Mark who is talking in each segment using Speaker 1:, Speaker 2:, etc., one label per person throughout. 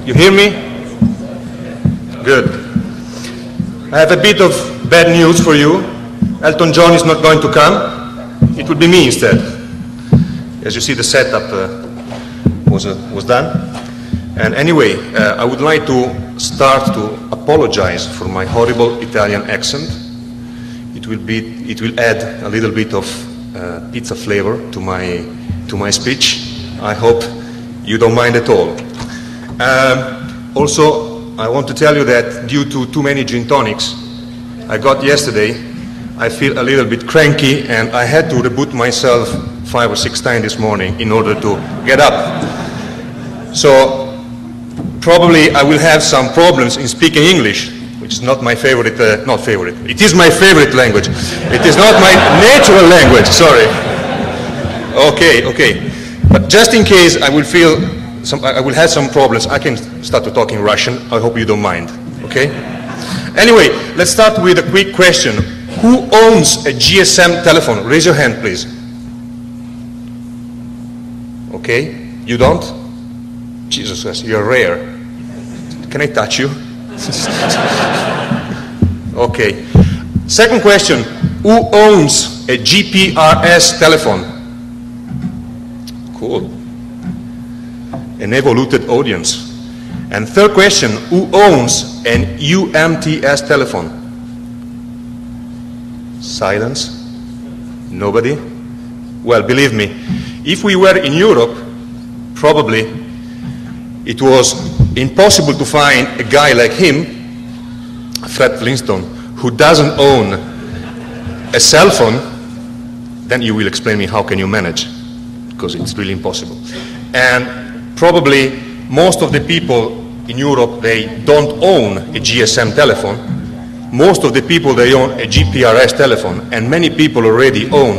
Speaker 1: You hear me? Good. I have a bit of bad news for you. Elton John is not going to come. It will be me instead. As you see, the setup was done. And anyway, I would like to start to apologize for my horrible Italian accent. It will add a little bit of pizza flavor to my speech. I hope you don't mind at all. Also, I want to tell you that due to too many gin tonics I got yesterday, I feel a little bit cranky, and I had to reboot myself 5 or 6 times this morning in order to get up. So probably I will have some problems in speaking English, which is not my favorite, it is my favorite language. It is not my natural language, sorry. Okay. But just in case I will have some problems, I can start to talk in Russian. I hope you don't mind, okay? Anyway, let's start with a quick question. Who owns a GSM telephone? Raise your hand, please. Okay, you don't? Jesus Christ, you're rare. Can I touch you? Okay. Second question, who owns a GPRS telephone? Cool. An evoluted audience. And third question, who owns an UMTS telephone? Silence? Nobody? Well, believe me, if we were in Europe, probably it was impossible to find a guy like him, Fred Flintstone, who doesn't own a cell phone. Then you will explain me how can you manage, because it's really impossible. And probably most of the people in Europe, they don't own a GSM telephone. Most of the people, they own a GPRS telephone, and many people already own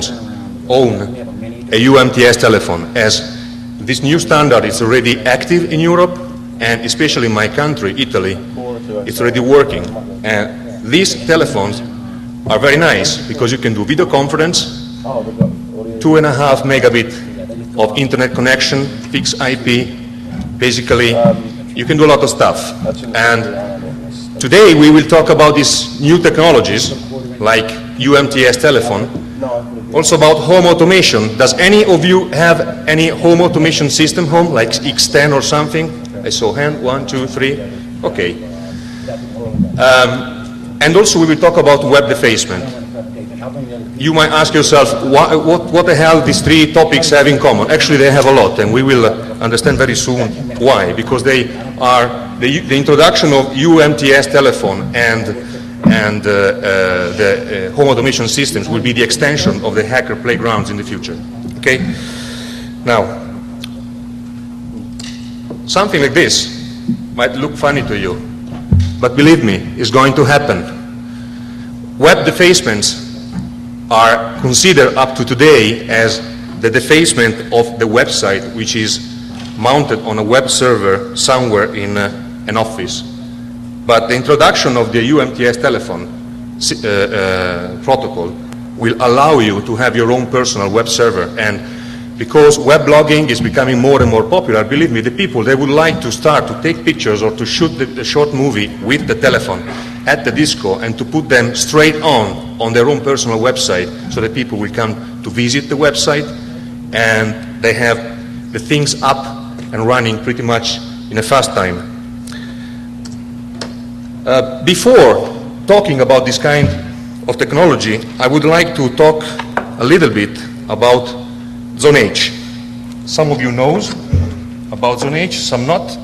Speaker 1: a UMTS telephone, as this new standard is already active in Europe, and especially in my country, Italy, it's already working. And these telephones are very nice because you can do video conference, 2.5 megabit of internet connection, fixed IP. Basically, you can do a lot of stuff. And today we will talk about these new technologies like UMTS telephone, also about home automation. Does any of you have any home automation system home, like X10 or something? I saw hand, 1, 2, 3. Okay. And also we will talk about web defacement. You might ask yourself, what the hell these 3 topics have in common? Actually, they have a lot, and we will understand very soon why. Because they are the introduction of UMTS telephone and the home automation systems will be the extension of the hacker playgrounds in the future. Okay? Now, something like this might look funny to you, but believe me, it's going to happen. Web defacements are considered up to today as the defacement of the website which is mounted on a web server somewhere in an office. But the introduction of the UMTS telephone protocol will allow you to have your own personal web server. And because web blogging is becoming more and more popular, believe me, the people, they would like to start to take pictures or to shoot the short movie with the telephone at the disco and to put them straight on their own personal website so that people will come to visit the website and they have the things up and running pretty much in a fast time. Before talking about this kind of technology, I would like to talk a little bit about Zone H. Some of you know about Zone H, some not.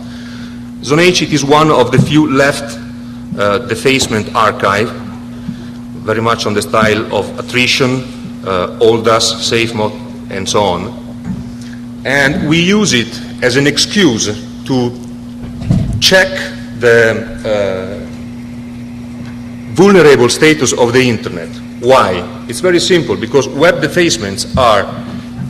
Speaker 1: Zone H, it is one of the few left defacement archive, very much on the style of attrition, OLDAS, SafeMod, and so on. And we use it as an excuse to check the vulnerable status of the internet. Why? It's very simple, because web defacements are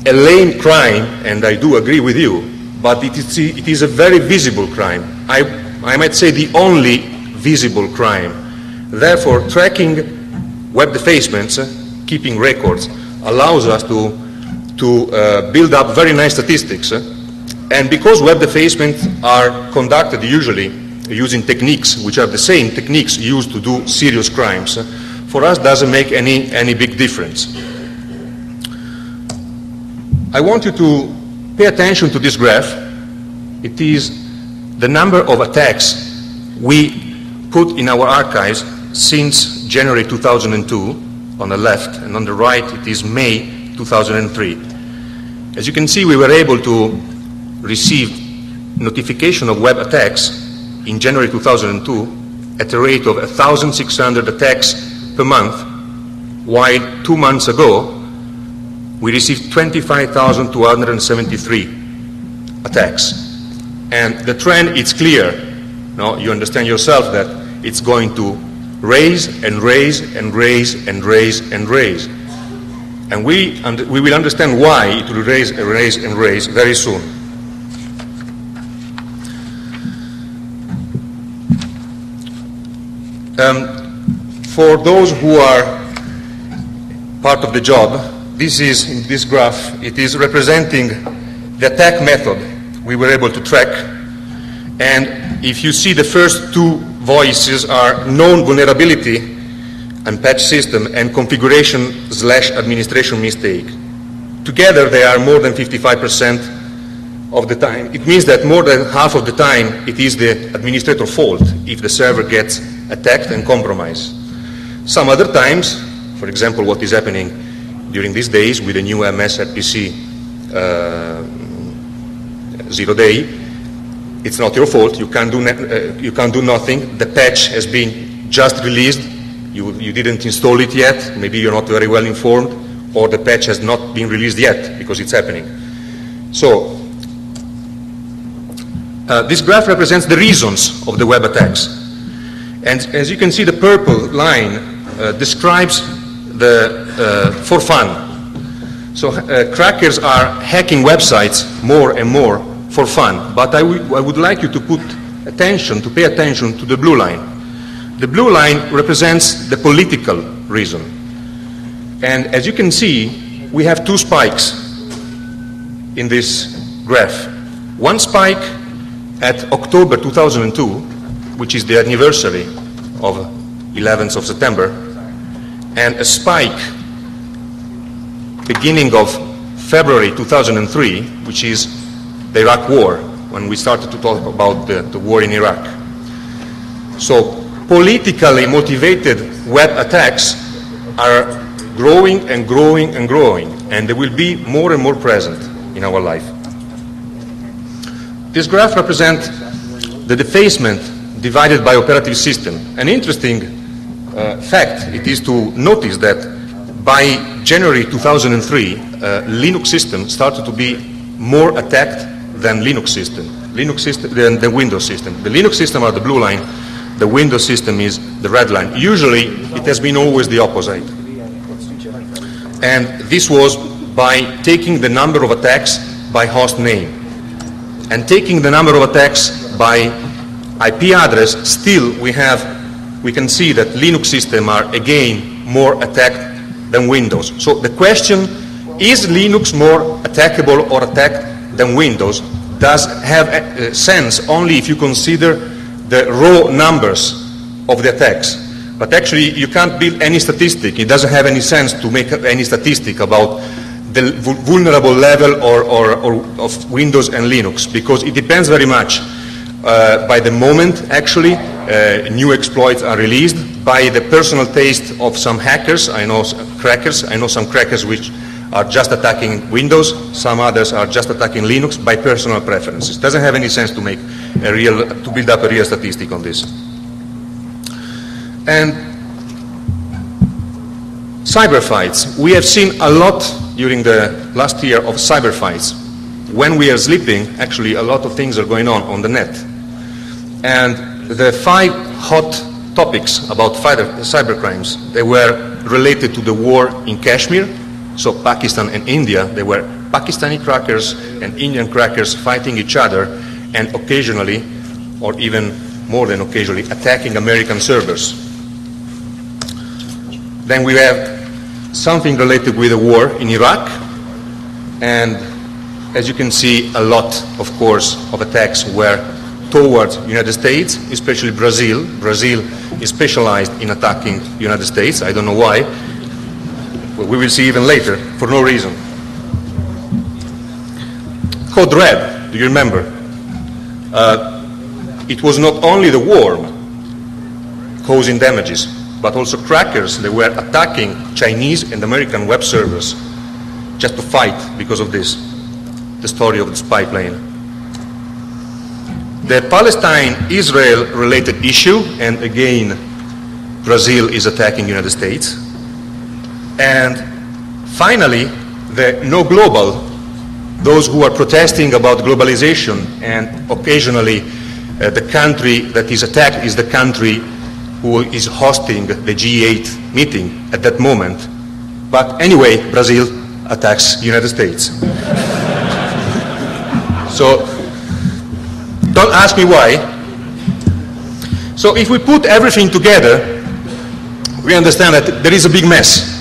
Speaker 1: a lame crime, and I do agree with you, but it is a very visible crime. I might say the only visible crime. Therefore, tracking web defacements, keeping records, allows us to build up very nice statistics And because web defacements are conducted usually using techniques which are the same techniques used to do serious crimes, for us doesn't make any big difference. I want you to pay attention to this graph. It is the number of attacks we put in our archives since January 2002 on the left, and on the right it is May 2003. As you can see, we were able to receive notification of web attacks in January 2002 at a rate of 1,600 attacks per month, while 2 months ago we received 25,273 attacks. And the trend is clear. Now, you understand yourself that it's going to raise and raise and raise and raise and raise. And we will understand why it will raise and raise and raise very soon. For those who are part of the job, this is, in this graph, it is representing the attack method we were able to track. And if you see, the first two voices are known vulnerability and patch system and configuration/administration mistake. Together they are more than 55% of the time. It means that more than half of the time it is the administrator fault if the server gets attacked and compromised. Some other times, for example what is happening during these days with the new MS/RPC 0-day, it's not your fault. You can't do nothing. The patch has been just released. You didn't install it yet. Maybe you're not very well informed, or the patch has not been released yet because it's happening. So this graph represents the reasons of the web attacks. And as you can see, the purple line describes the for fun. So crackers are hacking websites more and more for fun, but I would like you to pay attention to the blue line. The blue line represents the political reason. And as you can see, we have two spikes in this graph. One spike at October 2002, which is the anniversary of 11th of September, and a spike beginning of February 2003, which is the Iraq War, when we started to talk about the war in Iraq. So politically motivated web attacks are growing and growing and growing, and they will be more and more present in our life. This graph represents the defacement divided by operative system. An interesting fact it is to notice that by January 2003, Linux system started to be more attacked than Linux system, than the Windows system. The Linux system are the blue line, the Windows system is the red line. Usually it has been always the opposite. And this was by taking the number of attacks by host name. And taking the number of attacks by IP address, still we can see that Linux systems are again more attacked than Windows. So the question, is Linux more attackable or attacked than Windows, does have a sense only if you consider the raw numbers of the attacks. But actually you can't build any statistic. It doesn't have any sense to make any statistic about the vulnerable level of Windows and Linux, because it depends very much by the moment actually new exploits are released, by the personal taste of some hackers. I know some crackers which are just attacking Windows, some others are just attacking Linux, by personal preferences. It doesn't have any sense to make to build up a real statistic on this. And cyber fights. We have seen a lot during the last year of cyber fights. When we are sleeping, actually a lot of things are going on the net. And the 5 hot topics about cyber crimes, they were related to the war in Kashmir. So Pakistan and India, they were Pakistani crackers and Indian crackers fighting each other, and occasionally, or even more than occasionally, attacking American servers. Then we have something related with the war in Iraq, and as you can see, a lot, of course, of attacks were towards the United States, especially Brazil. Brazil is specialized in attacking the United States. I don't know why. Well, we will see even later, for no reason. Code Red, do you remember? It was not only the worm causing damages, but also crackers. They were attacking Chinese and American web servers just to fight because of this, the story of the spy plane. The Palestine-Israel related issue, and again, Brazil is attacking the United States. And finally, the no global, those who are protesting about globalization, and occasionally the country that is attacked is the country who is hosting the G8 meeting at that moment. But anyway, Brazil attacks the United States. So, don't ask me why. So if we put everything together, we understand that there is a big mess.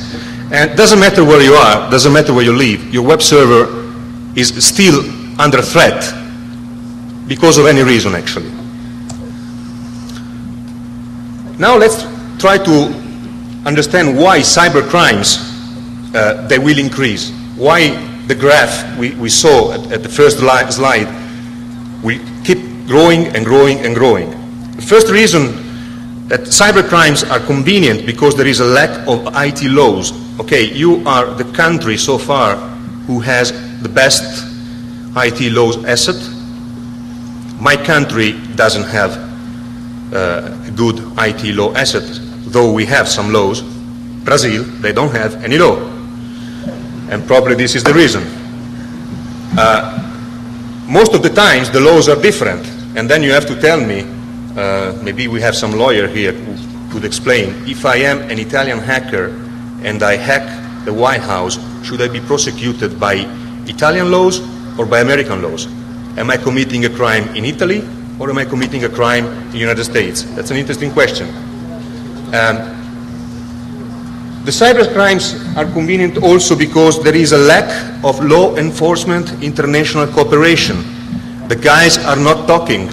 Speaker 1: And it doesn't matter where you are, doesn't matter where you live, your web server is still under threat because of any reason, actually. Now let's try to understand why cyber crimes, they will increase. Why the graph we saw at the first slide will keep growing and growing and growing. The first reason that cyber crimes are convenient because there is a lack of IT laws. Okay, you are the country so far who has the best IT laws asset. My country doesn't have a good IT law asset, though we have some laws. Brazil, they don't have any law. And probably this is the reason. Most of the times the laws are different, and then you have to tell me, maybe we have some lawyer here who could explain, if I am an Italian hacker and I hack the White House, should I be prosecuted by Italian laws or by American laws? Am I committing a crime in Italy or am I committing a crime in the United States? That's an interesting question. The cyber crimes are convenient also because there is a lack of law enforcement international cooperation. The guys are not talking.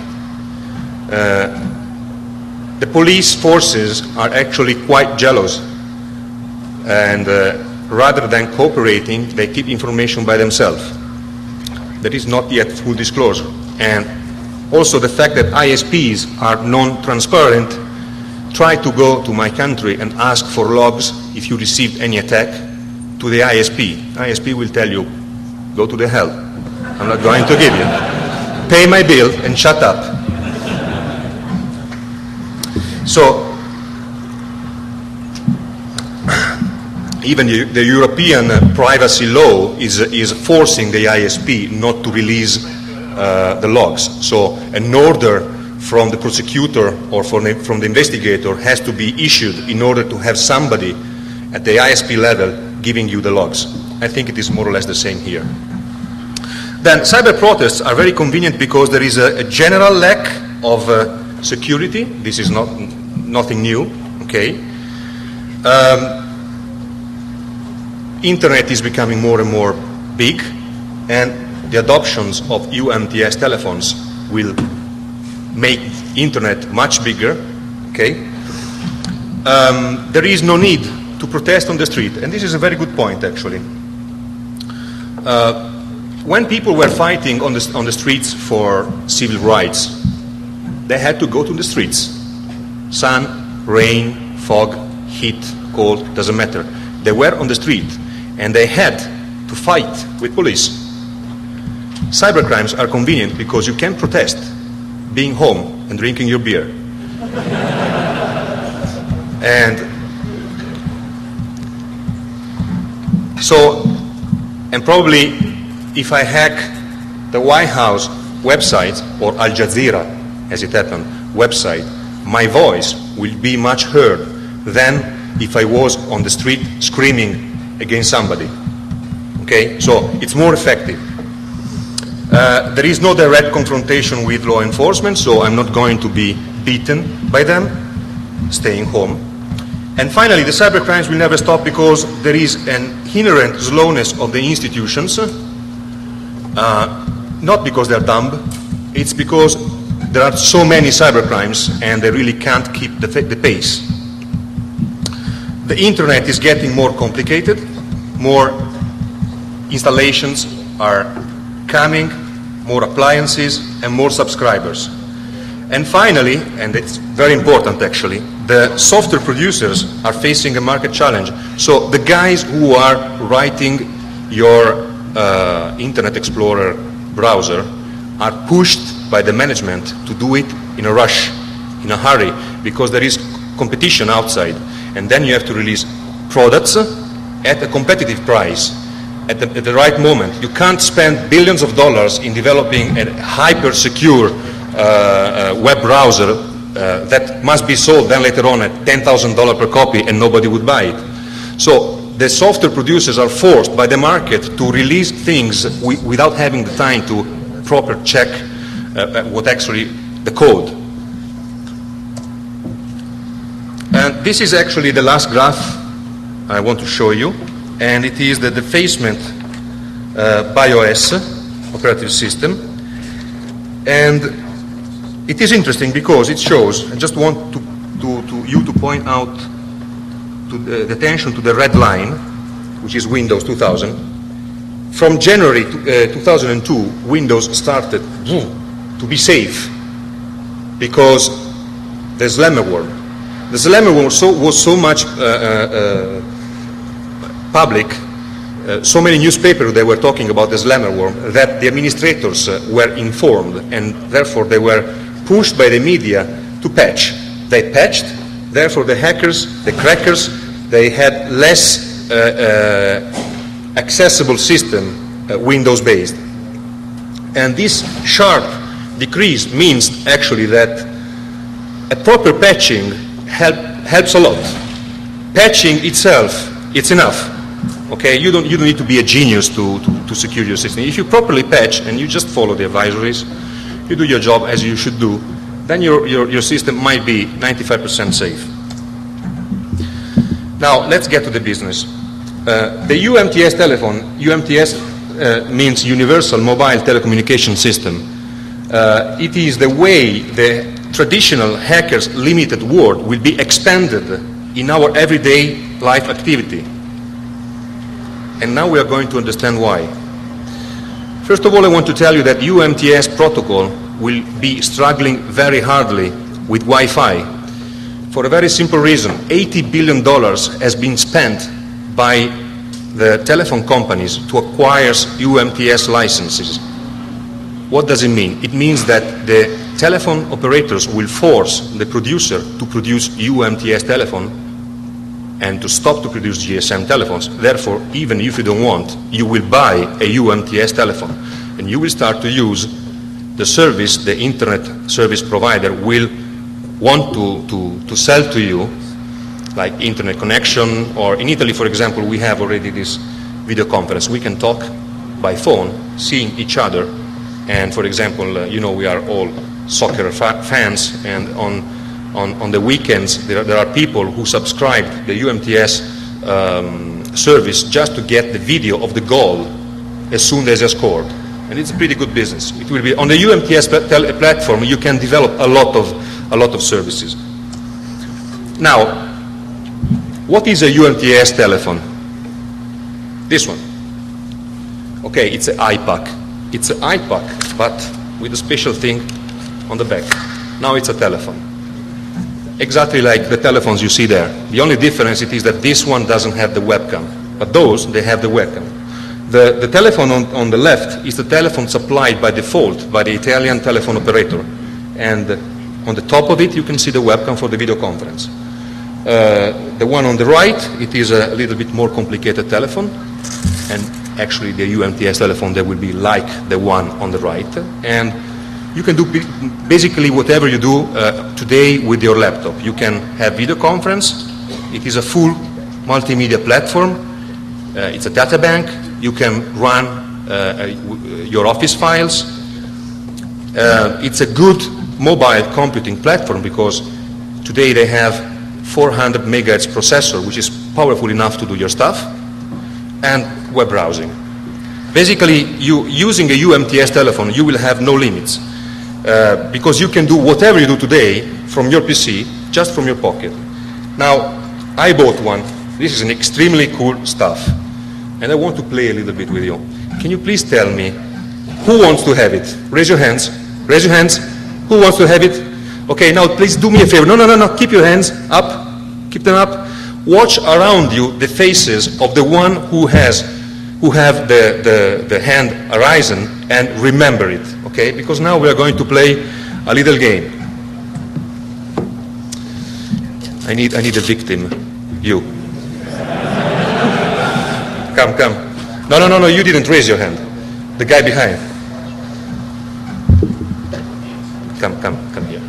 Speaker 1: The police forces are actually quite jealous, and rather than cooperating, they keep information by themselves. There is not yet full disclosure. And also the fact that ISPs are non-transparent. Try to go to my country and ask for logs if you received any attack to the ISP. ISP will tell you, go to the hell. I'm not going to give you. Pay my bill and shut up. So, even the European privacy law is forcing the ISP not to release the logs. So an order from the prosecutor or from the investigator has to be issued in order to have somebody at the ISP level giving you the logs. I think it is more or less the same here. Then cyber protests are very convenient because there is a general lack of security. This is nothing new, okay? Internet is becoming more and more big, and the adoptions of UMTS telephones will make internet much bigger, okay? There is no need to protest on the street, and this is a very good point, actually. When people were fighting on the streets for civil rights, they had to go to the streets. Sun, rain, fog, heat, cold, doesn't matter. They were on the street, and they had to fight with police. Cybercrimes are convenient because you can protest being home and drinking your beer. And so, and probably if I hack the White House website or Al Jazeera, as it happened, website, my voice will be much heard than if I was on the street screaming against somebody. Okay, so it's more effective. There is no direct confrontation with law enforcement, so I'm not going to be beaten by them, staying home. And finally, the cybercrimes will never stop because there is an inherent slowness of the institutions. Not because they're dumb, it's because there are so many cybercrimes and they really can't keep the pace. The internet is getting more complicated, more installations are coming, more appliances and more subscribers. And finally, and it's very important actually, the software producers are facing a market challenge. So the guys who are writing your Internet Explorer browser are pushed by the management to do it in a rush, in a hurry, because there is competition outside. And then you have to release products at a competitive price, at the right moment. You can't spend billions of dollars in developing a hyper-secure web browser that must be sold then later on at $10,000 per copy and nobody would buy it. So the software producers are forced by the market to release things without having the time to proper check what actually the code. And this is actually the last graph I want to show you, and it is the defacement by OS operative system. And it is interesting because it shows, I just want you to point out the attention to the red line, which is Windows 2000. From January 2002, Windows started to be safe because the slammerworm. The slammerworm was so much public, so many newspapers they were talking about the slammerworm that the administrators were informed, and therefore they were pushed by the media to patch. They patched, therefore the hackers, the crackers, they had less accessible system, Windows-based. And this sharp decrease means actually that a proper patching helps a lot. Patching itself, it's enough. Okay, you don't need to be a genius to secure your system. If you properly patch and you just follow the advisories, you do your job as you should do, then your system might be 95% safe. Now let's get to the business. The UMTS telephone, UMTS means Universal Mobile Telecommunication System. It is the way the traditional hackers' limited world will be expanded in our everyday life activity. And now we are going to understand why. First of all, I want to tell you that UMTS protocol will be struggling very hardly with Wi-Fi for a very simple reason. $80 billion has been spent by the telephone companies to acquire UMTS licenses. What does it mean? It means that the telephone operators will force the producer to produce UMTS telephone and to stop to produce GSM telephones. Therefore, even if you don't want, you will buy a UMTS telephone and you will start to use the service the internet service provider will want to sell to you, like internet connection, or in Italy, for example, we have already this video conference. We can talk by phone, seeing each other, and for example, you know, we are all soccer fans, and on the weekends there are people who subscribe the UMTS service just to get the video of the goal as soon as it's scored, and it's a pretty good business. It will be on the UMTS platform. You can develop a lot of services. Now, what is a UMTS telephone? This one. Okay, it's an iPack. It's an iPack, but with a special thing on the back. Now it's a telephone. Exactly like the telephones you see there. The only difference it is that this one doesn't have the webcam, but those, they have the webcam. The telephone on the left is the telephone supplied by default by the Italian telephone operator. And on the top of it, you can see the webcam for the video conference. The one on the right, it is a little bit more complicated telephone. And actually, the UMTS telephone, that will be like the one on the right. And you can do basically whatever you do today with your laptop. You can have video conference. It is a full multimedia platform. It's a data bank. You can run your office files. It's a good mobile computing platform because today they have 400 megahertz processor, which is powerful enough to do your stuff, and web browsing. Basically, you using a UMTS telephone, you will have no limits. Because you can do whatever you do today from your PC, just from your pocket. Now, I bought one. This is an extremely cool stuff. And I want to play a little bit with you. Can you please tell me who wants to have it? Raise your hands. Raise your hands. Who wants to have it? Okay, now please do me a favor. No. Keep your hands up. Keep them up. Watch around you the faces of the one who have the hand arisen, and remember it, okay? Because now we are going to play a little game. I need a victim. You. Come. No, you didn't raise your hand. The guy behind. Come here.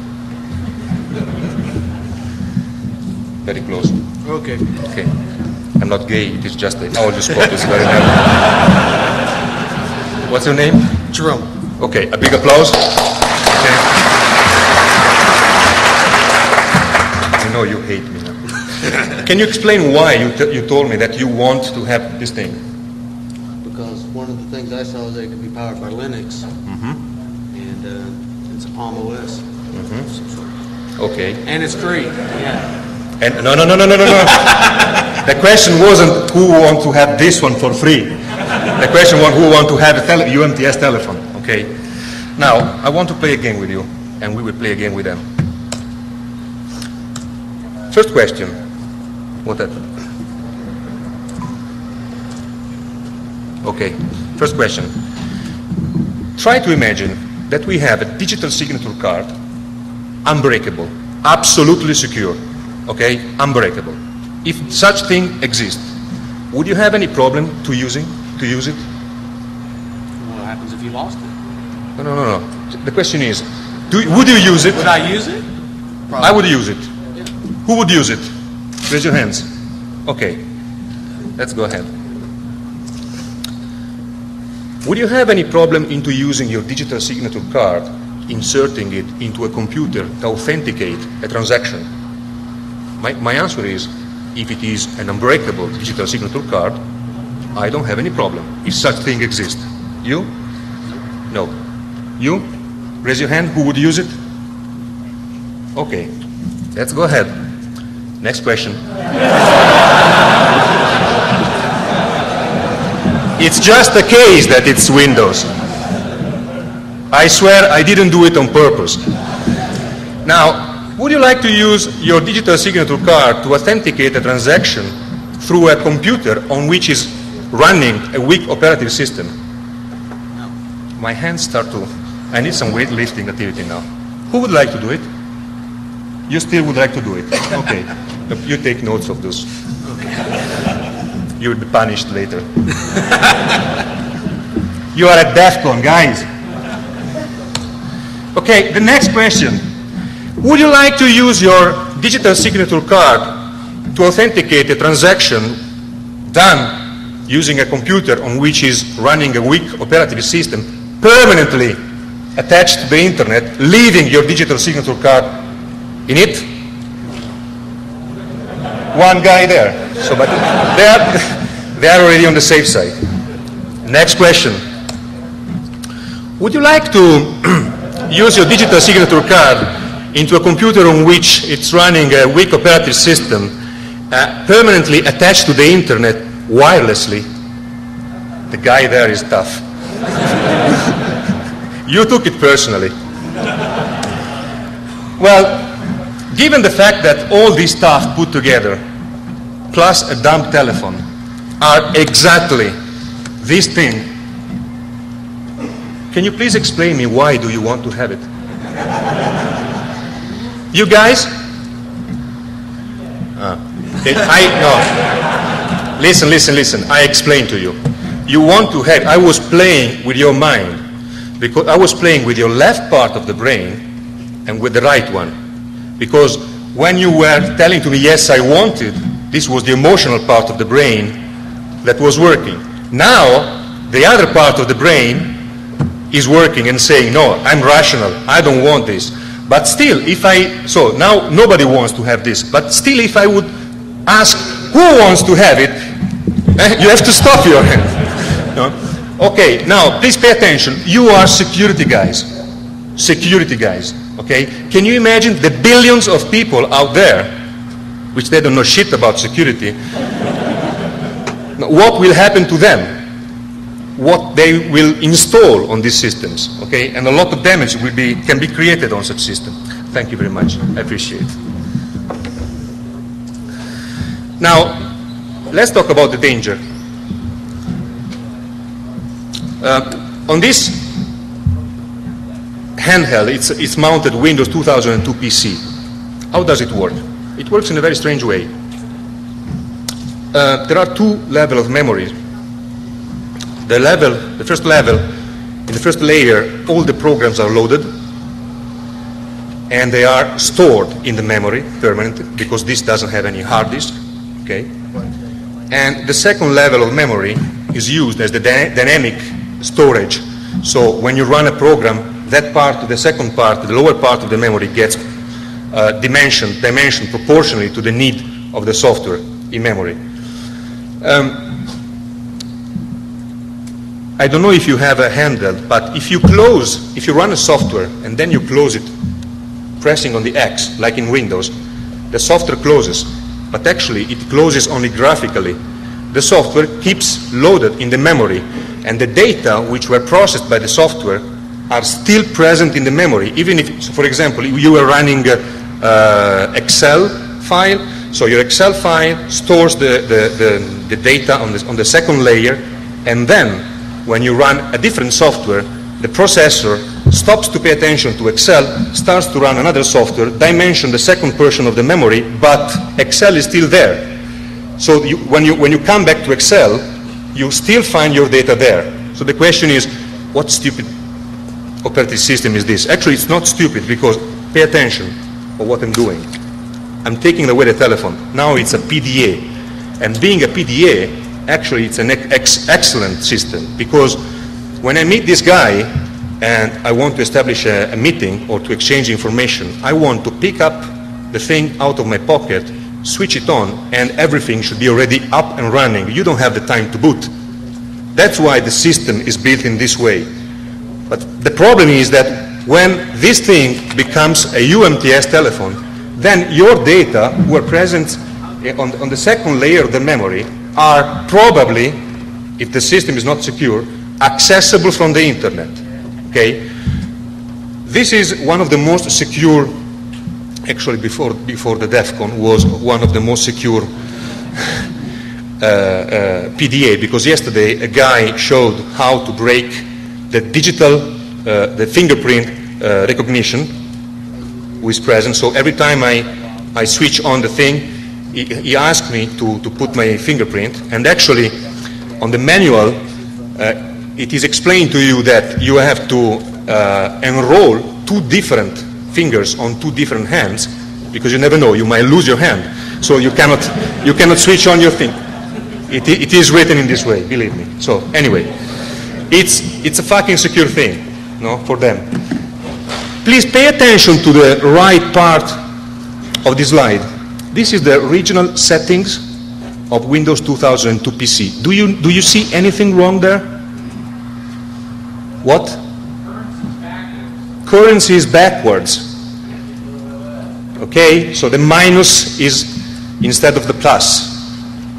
Speaker 1: Very close.
Speaker 2: Okay.
Speaker 1: I'm not gay, it is just an audio spot. It's very nervous. What's your name?
Speaker 2: Jerome.
Speaker 1: Okay, a big applause. Okay. I know you hate me now. Can you explain why you told me that you want to have this thing?
Speaker 2: Because one of the things I saw is that it could be powered by Linux. And it's a Palm OS.
Speaker 1: Okay.
Speaker 2: And it's free. Yeah.
Speaker 1: And no. The question wasn't who want to have this one for free. The question was who want to have a UMTS telephone. Okay. Now, I want to play a game with you, and we will play a game with them. First question. What happened? Okay. First question. Try to imagine that we have a digital signature card, unbreakable, absolutely secure. Okay, unbreakable. If such thing exists, would you have any problem to use it?
Speaker 2: What happens if you lost it?
Speaker 1: No. The question is, would you use it?
Speaker 2: Would I use it? Probably.
Speaker 1: I would use it.
Speaker 2: Yeah.
Speaker 1: Who would use it? Raise your hands. Okay, let's go ahead. Would you have any problem into using your digital signature card, inserting it into a computer to authenticate a transaction? My answer is, if it is an unbreakable digital signature card, I don't have any problem, if such thing exists. You? No. You? Raise your hand, who would use it? Okay, let's go ahead. Next question. It's just a case that it's Windows. I swear I didn't do it on purpose. Now, would you like to use your digital signature card to authenticate a transaction through a computer on which is running a weak operative system?
Speaker 2: No.
Speaker 1: My hands start to... I need some weightlifting activity now. Who would like to do it? You still would like to do it? Okay. You take notes of this.
Speaker 2: Okay.
Speaker 1: You will be punished later. You are at DEFCON, guys. Okay, the next question. Would you like to use your digital signature card to authenticate a transaction done using a computer on which is running a weak operative system permanently attached to the internet, leaving your digital signature card in it? One guy there. So, but they are already on the safe side. Next question. Would you like to use your digital signature card into a computer on which it's running a weak operative system permanently attached to the internet wirelessly? The guy there is tough. You took it personally. Well, given the fact that all this stuff put together, plus a dumb telephone, are exactly this thing, can you please explain me why do you want to have it? You guys? No. Listen. I explain to you. You want to have, I was playing with your mind, because I was playing with your left part of the brain and with the right one. Because when you were telling to me, yes, I wanted, this was the emotional part of the brain that was working. Now, the other part of the brain is working and saying, no, I'm rational, I don't want this. But still, so now nobody wants to have this, but still if I would ask who wants to have it, you have to stop your hand. No? Okay, now please pay attention. You are security guys. Security guys, okay? Can you imagine the billions of people out there, which they don't know shit about security, what will happen to them? What they will install on these systems, okay? And a lot of damage can be created on such systems. Thank you very much. I appreciate it. Now, let's talk about the danger. On this handheld, it's mounted Windows 2002 PC. How does it work? It works in a very strange way. There are two levels of memory. The first level, in the first layer, all the programs are loaded, and they are stored in the memory permanently, because this doesn't have any hard disk. Okay? And the second level of memory is used as the dynamic storage. So when you run a program, that part, the second part, the lower part of the memory gets dimensioned proportionally to the need of the software in memory. I don't know if you have a handheld, but if you run a software and then you close it, pressing on the X, like in Windows, the software closes, but actually it closes only graphically. The software keeps loaded in the memory, and the data which were processed by the software are still present in the memory, even if, for example, you were running Excel file, so your Excel file stores the data on the second layer, and then when you run a different software, the processor stops to pay attention to Excel, starts to run another software, dimension the second portion of the memory, but Excel is still there. So when you come back to Excel, you still find your data there. So the question is, what stupid operating system is this? Actually, it's not stupid, because pay attention to what I'm doing. I'm taking away the telephone. Now it's a PDA. And being a PDA, actually it's an excellent system, because when I meet this guy and I want to establish a meeting or to exchange information, I want to pick up the thing out of my pocket, switch it on, and everything should be already up and running. You don't have the time to boot. That's why the system is built in this way. But the problem is that when this thing becomes a UMTS telephone, then your data who are present on the second layer of the memory are probably, if the system is not secure, accessible from the internet. Okay? This is one of the most secure, actually before the DEF CON was one of the most secure PDA, because yesterday a guy showed how to break the digital, the fingerprint recognition who is present. So every time I switch on the thing, he asked me to put my fingerprint, and actually on the manual it is explained to you that you have to enroll two different fingers on two different hands, because you never know, you might lose your hand, so you cannot switch on your thing. It is written in this way, believe me. So anyway, it's a fucking secure thing, no, for them. Please pay attention to the right part of this slide. This is the regional settings of Windows 2002 PC. Do you see anything wrong there? What? Currency is backwards. Okay, so the minus is instead of the plus.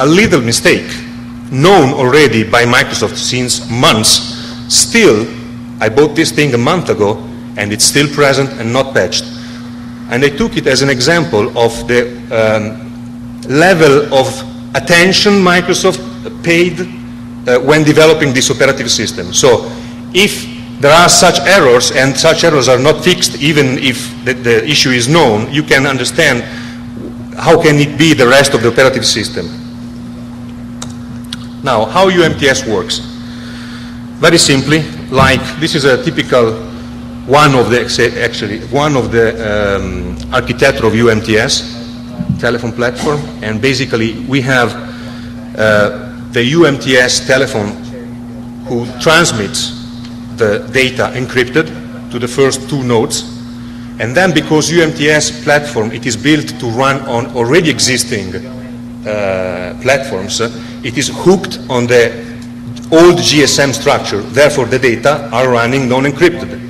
Speaker 1: A little mistake, known already by Microsoft since months. Still, I bought this thing a month ago, and it's still present and not patched. And I took it as an example of the level of attention Microsoft paid when developing this operating system. So if there are such errors, and such errors are not fixed even if the issue is known, you can understand how can it be the rest of the operating system. Now, how UMTS works? Very simply, like this is a typical one of the architecture of UMTS telephone platform, and basically we have the UMTS telephone who transmits the data encrypted to the first two nodes, and then because UMTS platform, it is built to run on already existing platforms, it is hooked on the old GSM structure. Therefore, the data are running non-encrypted.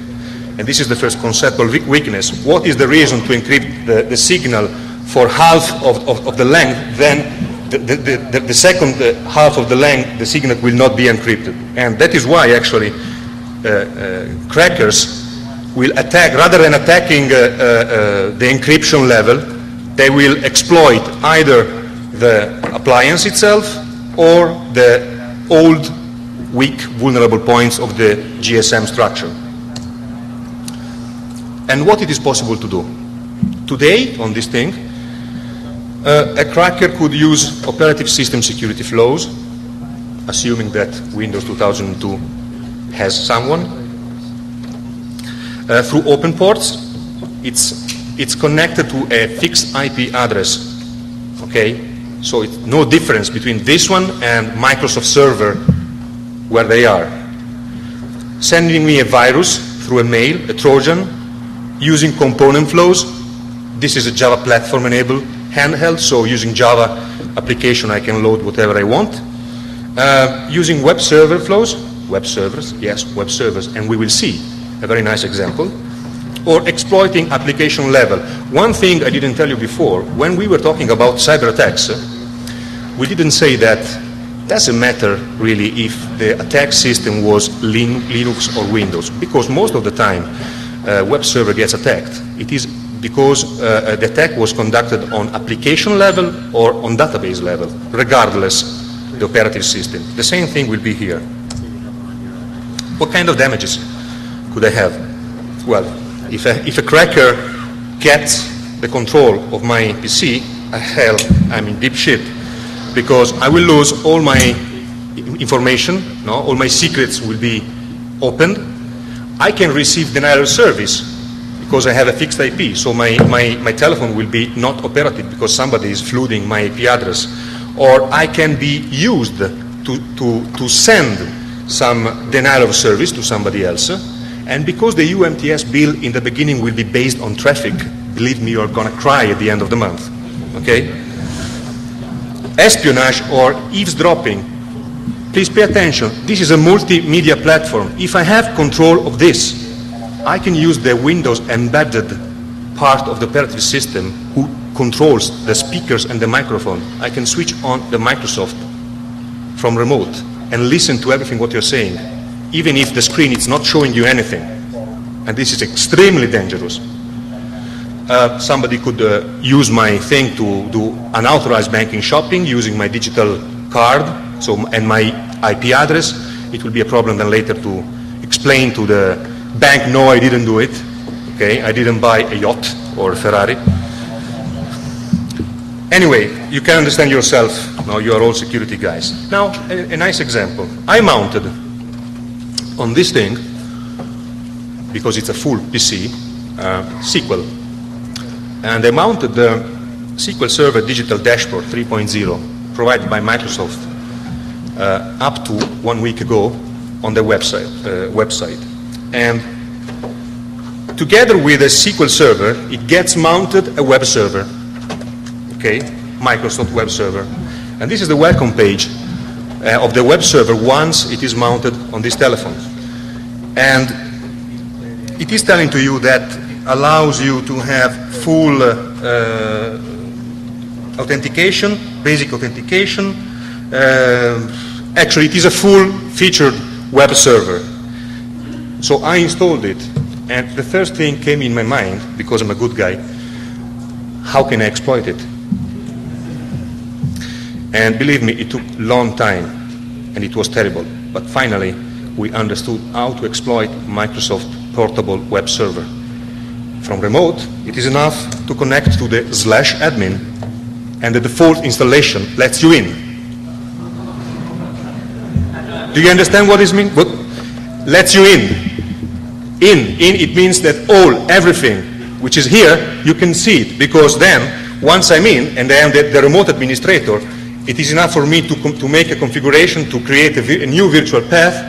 Speaker 1: And this is the first conceptual weakness. What is the reason to encrypt the signal for half of the length? Then the second half of the length, the signal will not be encrypted. And that is why, actually, crackers will attack, rather than attacking the encryption level, they will exploit either the appliance itself or the old, weak, vulnerable points of the GSM structure. And what it is possible to do? Today, on this thing, a cracker could use operative system security flows, assuming that Windows 2002 has someone. Through open ports, it's connected to a fixed IP address, okay? So it's no difference between this one and Microsoft Server, where they are. Sending me a virus through a mail, a Trojan, using component flows. This is a Java platform enabled handheld, so using Java application I can load whatever I want. Using web server flows, web servers, yes, web servers, and we will see a very nice example. Or exploiting application level. One thing I didn't tell you before, when we were talking about cyber attacks, we didn't say that doesn't matter really if the attack system was Linux or Windows, because most of the time web server gets attacked. It is because the attack was conducted on application level or on database level, regardless the operative system. The same thing will be here. What kind of damages could I have? Well, if a cracker gets the control of my PC, hell, I'm in deep shit, because I will lose all my information, no? All my secrets will be opened. I can receive denial of service because I have a fixed IP, so my telephone will be not operative because somebody is flooding my IP address. Or I can be used to send some denial of service to somebody else. And because the UMTS bill in the beginning will be based on traffic, believe me, you're going to cry at the end of the month. Okay? Espionage or eavesdropping. Please pay attention. This is a multimedia platform. If I have control of this, I can use the Windows embedded part of the operative system who controls the speakers and the microphone. I can switch on the Microsoft from remote and listen to everything what you're saying, even if the screen is not showing you anything. And this is extremely dangerous. Somebody could use my thing to do unauthorized banking shopping using my digital card and my IP address. It will be a problem then later to explain to the bank, no, I didn't do it. Okay, I didn't buy a yacht or a Ferrari. Anyway, you can understand yourself. Now you are all security guys. Now, a nice example. I mounted on this thing, because it's a full PC, SQL. And I mounted the SQL Server Digital Dashboard 3.0 provided by Microsoft up to 1 week ago on the website. And together with a SQL Server, it gets mounted a web server. Okay, Microsoft web server. And this is the welcome page of the web server once it is mounted on this telephone. And it is telling to you that allows you to have full authentication, basic authentication. Actually, it is a full-featured web server. So I installed it, and the first thing came in my mind, because I'm a good guy, how can I exploit it? And believe me, it took a long time, and it was terrible. But finally, we understood how to exploit Microsoft Portable Web Server. From remote, it is enough to connect to the /admin, and the default installation lets you in. Do you understand what this means? What lets you in? In, it means that everything which is here, you can see it, because then, once I'm in, and I am the remote administrator, it is enough for me to make a configuration to create a new virtual path,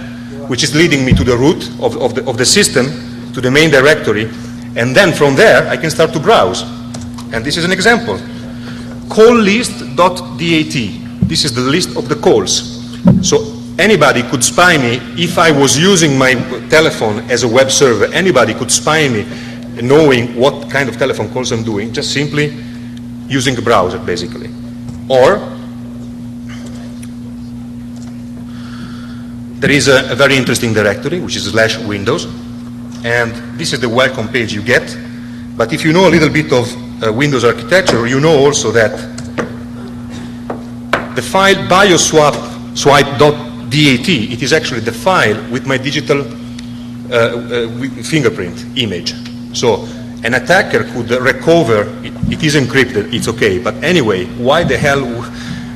Speaker 1: which is leading me to the root of the system, to the main directory, and then from there I can start to browse. And this is an example. Call list.dat. This is the list of the calls. So anybody could spy me if I was using my telephone as a web server. Anybody could spy me knowing what kind of telephone calls I'm doing, just simply using a browser, basically. Or there is a very interesting directory, which is /Windows, and this is the welcome page you get. But if you know a little bit of Windows architecture, you know also that the file bioswipe.dat, it is actually the file with my digital fingerprint image. So an attacker could recover, it is encrypted, it's okay, but anyway, why the hell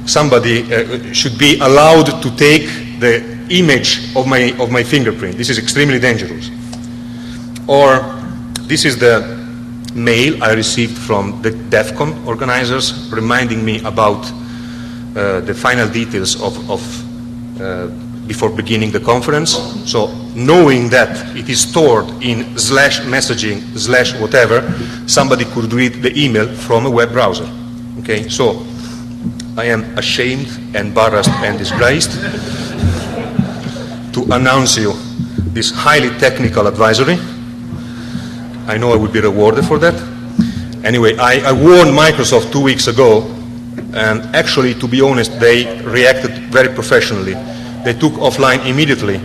Speaker 1: somebody should be allowed to take the image of my fingerprint? This is extremely dangerous. Or this is the mail I received from the DEF CON organizers reminding me about the final details of before beginning the conference. So knowing that it is stored in /messaging /whatever, somebody could read the email from a web browser. Okay, so I am ashamed, embarrassed, and disgraced to announce you this highly technical advisory. I know I will be rewarded for that. Anyway, I warned Microsoft 2 weeks ago, and actually, to be honest, they reacted very professionally. They took offline immediately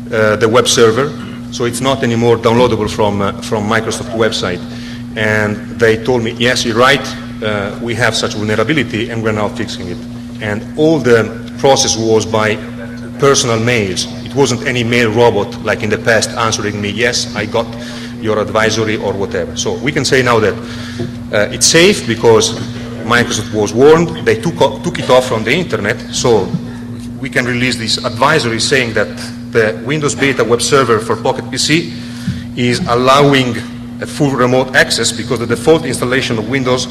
Speaker 1: the web server, so it's not anymore downloadable from Microsoft website. And they told me, yes, you're right, we have such vulnerability, and we're now fixing it. And all the process was by personal mails. It wasn't any mail robot like in the past answering me, yes, I got your advisory or whatever. So we can say now that it's safe because Microsoft was warned. They took it off from the internet, so we can release this advisory saying that the Windows Beta web server for Pocket PC is allowing a full remote access because the default installation of Windows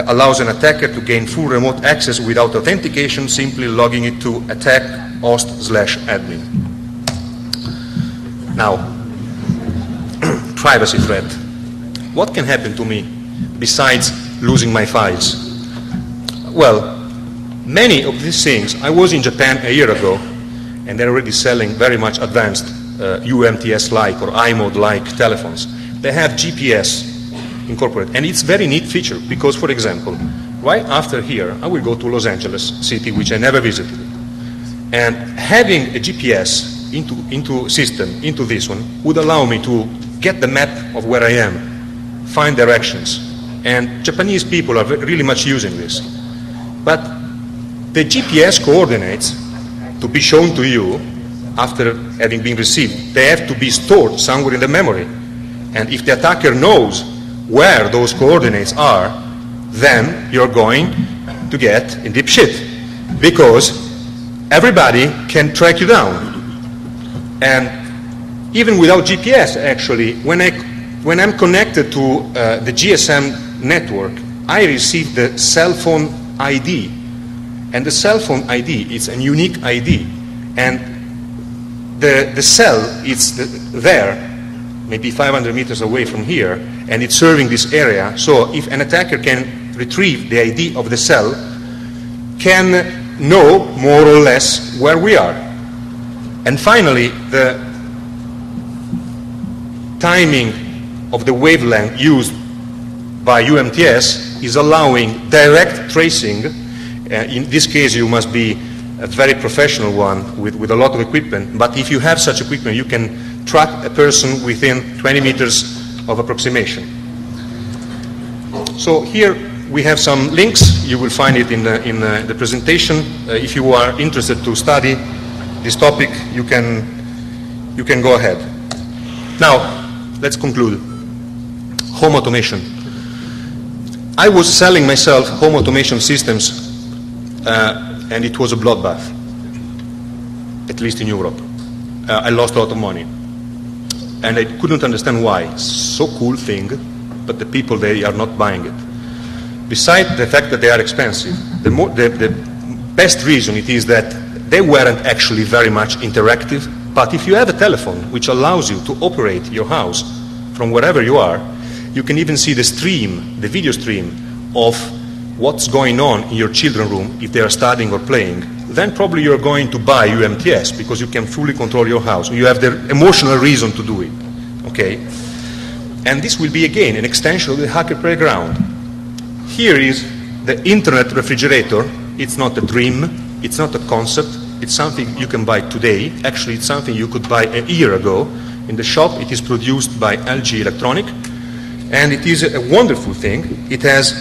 Speaker 1: allows an attacker to gain full remote access without authentication, simply logging it to attack host/admin. Now, privacy threat. What can happen to me besides losing my files? Well, many of these things, I was in Japan a year ago, and they're already selling very much advanced UMTS-like or iMode-like telephones. They have GPS incorporated, and it's a very neat feature because, for example, right after here, I will go to Los Angeles city, which I never visited, and having a GPS into this one would allow me to get the map of where I am, find directions, and Japanese people are really much using this. But the GPS coordinates to be shown to you after having been received, they have to be stored somewhere in the memory. And if the attacker knows where those coordinates are, then you're going to get in deep shit because everybody can track you down. And even without GPS, actually, when I'm connected to the GSM network, I receive the cell phone ID. And the cell phone ID is a unique ID. And the cell is there, maybe 500 meters away from here, and it's serving this area. So if an attacker can retrieve the ID of the cell, can know more or less where we are. And finally, the timing of the wavelength used by UMTS is allowing direct tracing. In this case, you must be a very professional one with a lot of equipment. But if you have such equipment, you can track a person within 20 meters of approximation. So here we have some links. You will find it in the presentation. If you are interested to study this topic, you can go ahead. Now, let's conclude. Home automation. I was selling myself home automation systems, and it was a bloodbath, at least in Europe. I lost a lot of money. And I couldn't understand why. So cool thing, but the people, they are not buying it. Besides the fact that they are expensive, the best reason it is that they weren't actually very much interactive. But if you have a telephone which allows you to operate your house from wherever you are, you can even see the stream, the video stream of what's going on in your children's room if they are studying or playing then probably you're going to buy UMTS because you can fully control your house. You have the emotional reason to do it, okay? And this will be, again, an extension of the hacker playground. Here is the internet refrigerator. It's not a dream, it's not a concept, it's something you can buy today. Actually, it's something you could buy a year ago. In the shop, it is produced by LG Electronic, and it is a wonderful thing. It has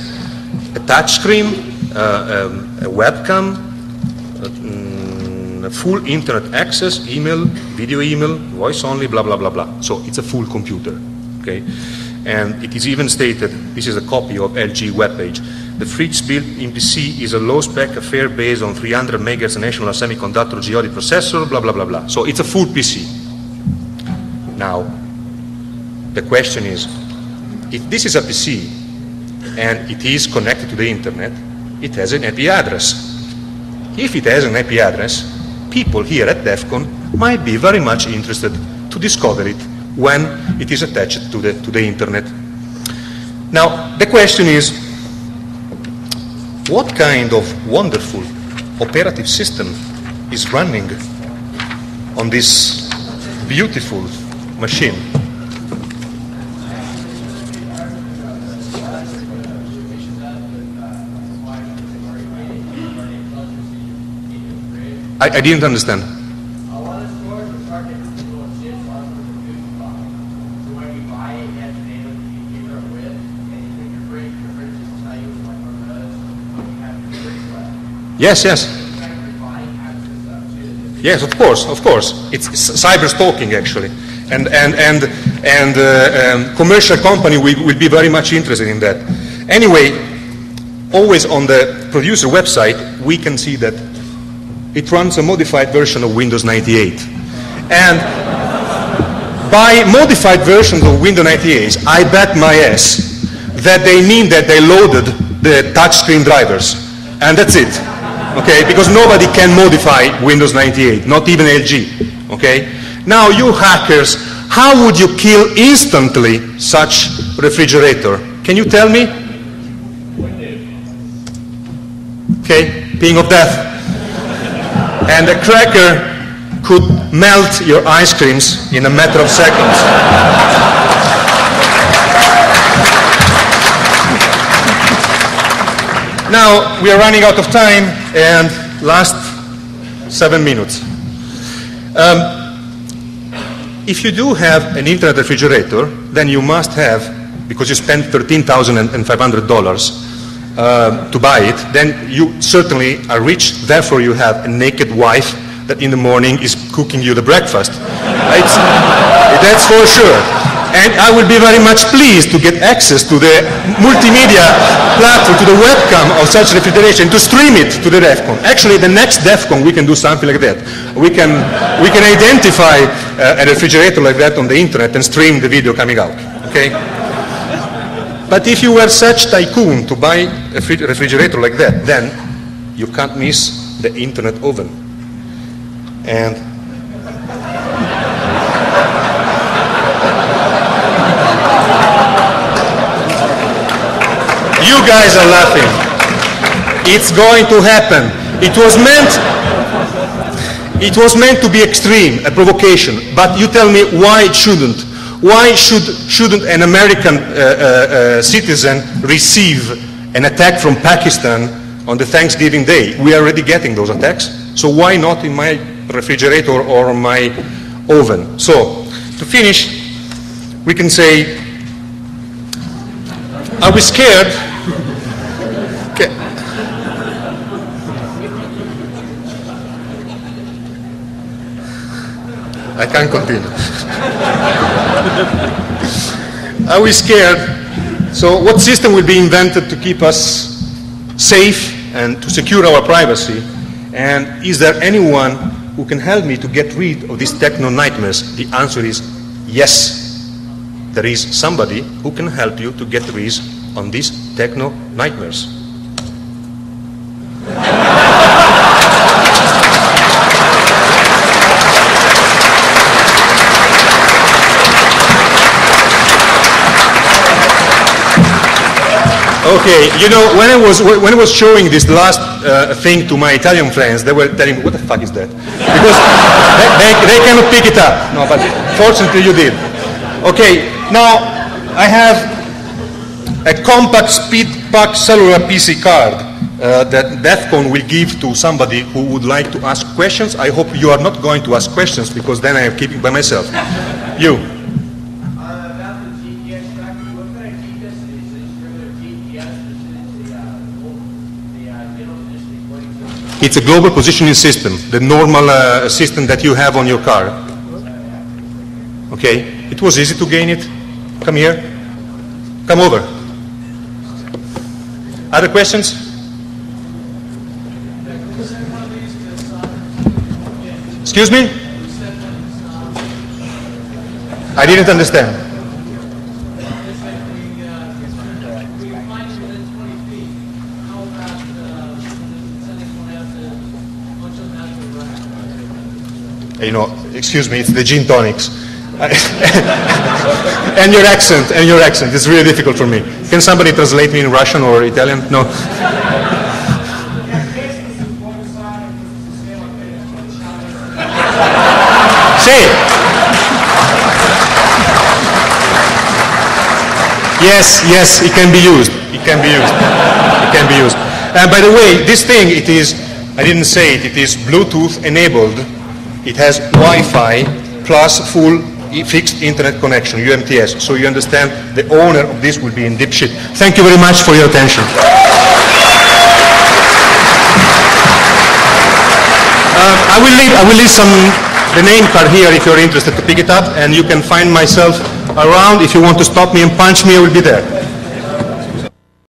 Speaker 1: a touch screen, a webcam, full internet access, email, video email, voice only, blah, blah, blah, blah. So it's a full computer, okay? And it is even stated, this is a copy of LG webpage, the fridge built in PC is a low-spec affair based on 300 MHz national semiconductor geodic processor, blah, blah, blah, blah. So it's a full PC. Now, the question is, if this is a PC and it is connected to the internet, it has an IP address. If it has an IP address, people here at DEF CON might be very much interested to discover it when it is attached to the internet. Now, the question is, what kind of wonderful operative system is running on this beautiful machine? I didn't understand. Yes, yes. Yes, of course, of course. It's cyber stalking, actually, and commercial company will be very much interested in that. Anyway, always on the producer website, we can see that it runs a modified version of Windows 98. And by modified versions of Windows 98, I bet my ass that they mean that they loaded the touchscreen drivers. And that's it. Okay? Because nobody can modify Windows 98, not even LG. Okay? Now, you hackers, how would you kill instantly such refrigerator? Can you tell me? Okay? Ping of death. And a cracker could melt your ice creams in a matter of seconds. Now, we are running out of time, and last 7 minutes. If you do have an internet refrigerator, then you must have, because you spent $13,500 to buy it, then you certainly are rich, therefore you have a naked wife that in the morning is cooking you the breakfast. That's for sure. And I will be very much pleased to get access to the multimedia platform, to the webcam of such refrigeration, to stream it to the DEF CON. Actually, the next DEF CON, we can do something like that. We can identify a refrigerator like that on the internet and stream the video coming out. Okay? But if you were such tycoon to buy a refrigerator like that, then you can't miss the internet oven. And you guys are laughing. It's going to happen. It was meant to be extreme, a provocation. But you tell me why it shouldn't. Why shouldn't an American citizen receive an attack from Pakistan on the Thanksgiving Day? We are already getting those attacks. So why not in my refrigerator or my oven? So, to finish, we can say, are we scared? Okay. I can't continue. Are we scared? So what system will be invented to keep us safe and to secure our privacy? And is there anyone who can help me to get rid of these techno nightmares? The answer is yes. There is somebody who can help you to get rid on these techno nightmares. Okay, you know, when I was showing this last thing to my Italian friends, they were telling me, what the fuck is that? Because they cannot pick it up. No, but fortunately you did. Okay, now I have a compact speed pack cellular PC card that DEFCON will give to somebody who would like to ask questions. I hope you are not going to ask questions, because then I am keeping by myself. You.
Speaker 3: About the GPS tracking, what kind of GPS is this? Regular GPS,
Speaker 1: It's a global positioning system, the normal system that you have on your car. Okay, it was easy to gain it. Come here. Come over. Other questions? Excuse me? I didn't understand. You know, excuse me, it's the gin tonics. and your accent is really difficult for me. Can somebody translate me in Russian or Italian? No. Say it. Yes, it can be used. It can be used. It can be used. And by the way, this thing, it is, I didn't say it, it is Bluetooth enabled. It has Wi-Fi plus full fixed internet connection, UMTS. So you understand the owner of this will be in deep shit. Thank you very much for your attention. I will leave the name card here if you're interested to pick it up, and you can find myself around. If you want to stop me and punch me, I will be there.